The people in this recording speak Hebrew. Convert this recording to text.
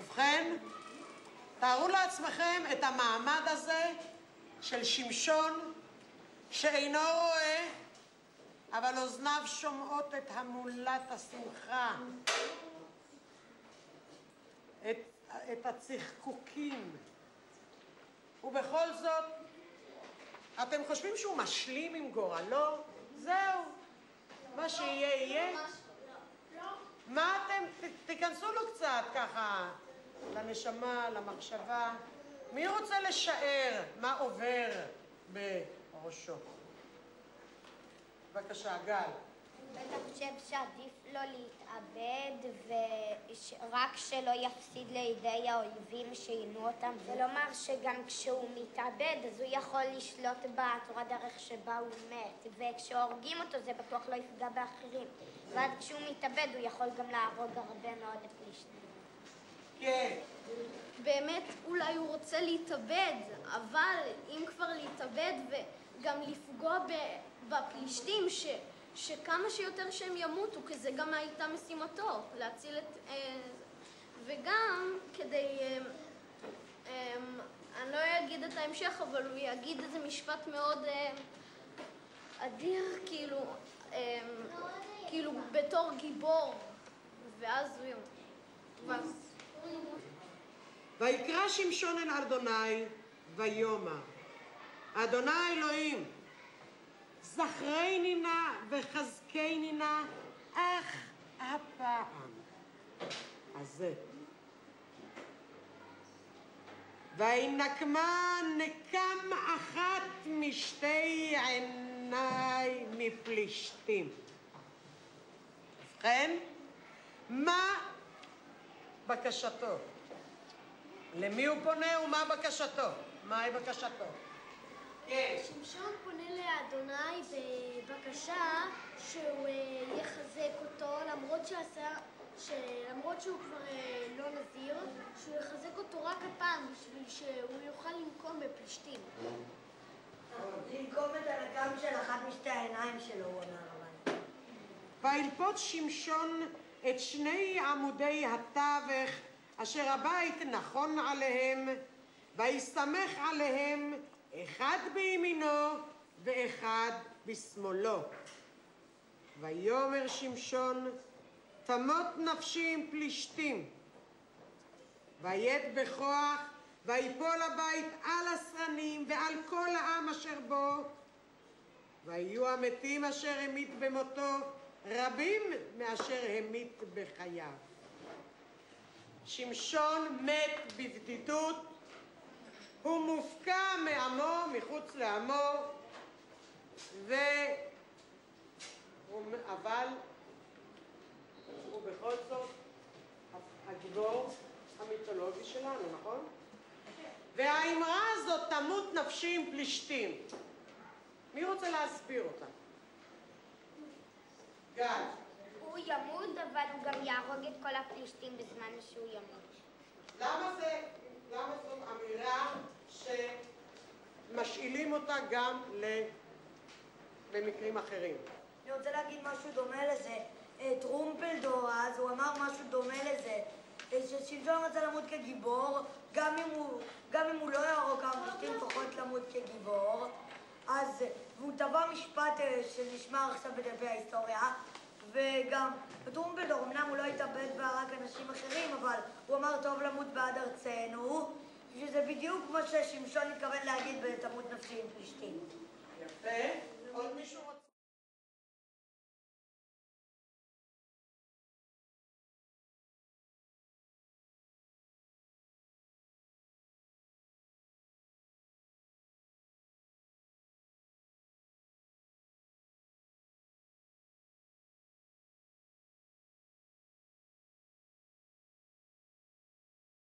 ובכן, תארו לעצמכם את המעמד הזה של שמשון שאינו רואה, אבל אוזניו שומעות את המולת השמחה, את הצחקוקים. ובכל זאת, אתם חושבים שהוא משלים עם גורלו? זהו, מה שיהיה יהיה. מה אתם, תיכנסו לו קצת ככה לנשמה, למחשבה. מי רוצה לשער מה עובר בראשו? בבקשה, גל. אתה חושב שעדיף לו להתאבד ורק שלא יפסיד לידי האויבים שעינו אותם, ולומר שגם כשהוא מתאבד אז הוא יכול לשלוט בתורה דרך שבה הוא מת, וכשהורגים אותו זה בטוח לא יפגע באחרים, ועד כשהוא מתאבד הוא יכול גם להרוג הרבה מאוד הפלישתים. כן. באמת אולי הוא רוצה להתאבד, אבל אם כבר להתאבד וגם לפגוע בפלישתים שכמה שיותר שהם ימותו, כי זה גם הייתה משימתו, להציל את... וגם כדי... אני לא אגיד את ההמשך, אבל הוא יגיד איזה משפט מאוד אדיר, כאילו בתור גיבור, ואז הוא ימות. ויקרא שמשון אל אדוני ויאמר, אדוני אלוהים, זכרני נא וחזקני נא אך הפעם הזה. וינקמה נקם אחת משתי עיניי מפלישתים. ובכן, מה בקשתו? למי הוא פונה ומה בקשתו? מהי בקשתו? כן. שמשון פונה לאדוני בבקשה שהוא יחזק אותו, למרות שהוא כבר לא נזיר, שהוא יחזק אותו רק הפעם בשביל שהוא יוכל לנקום בפלישתים. לנקום את הנקם של אחת משתי העיניים שלו, הוא אומר אבל. וילפוט שמשון את שני עמודי התווך אשר הבית נכון עליהם, ויסתמך עליהם אחד בימינו ואחד בשמאלו. ויאמר שמשון, תמות נפשי עם פלישתים. ויט בכוח, ויפול הבית על הסרנים ועל כל העם אשר בו, ויהיו המתים אשר המית במותו רבים מאשר המית בחייו. שמשון מת בבדידות, הוא מופקע מעמו, מחוץ לעמו, אבל הוא בכל זאת הגיבור המיתולוגי שלנו, נכון? והאמרה הזאת, תמות נפשי עם פלישתים, מי רוצה להסביר אותה? גל. הוא ימות, אבל הוא גם יהרוג את כל הפלישתים בזמן שהוא ימות. למה זאת אמירה שמשאילים אותה גם במקרים אחרים? אני רוצה להגיד משהו דומה לזה. טרומפלדור אז הוא אמר משהו דומה לזה, ששמשון רצה למות כגיבור, גם אם הוא לא יהרוג כמה פלישתים, לפחות למות כגיבור. והוא טבע משפט שנשמע עכשיו בדפי ההיסטוריה, וגם טרומפלדור, אמנם הוא לא התאבד והרג אנשים אחרים, אבל הוא אמר טוב למות בעד ארצנו, שזה בדיוק מה ששמשון התכוון להגיד בתמות נפשי עם פלישתים. יפה. עוד מישהו רוצה?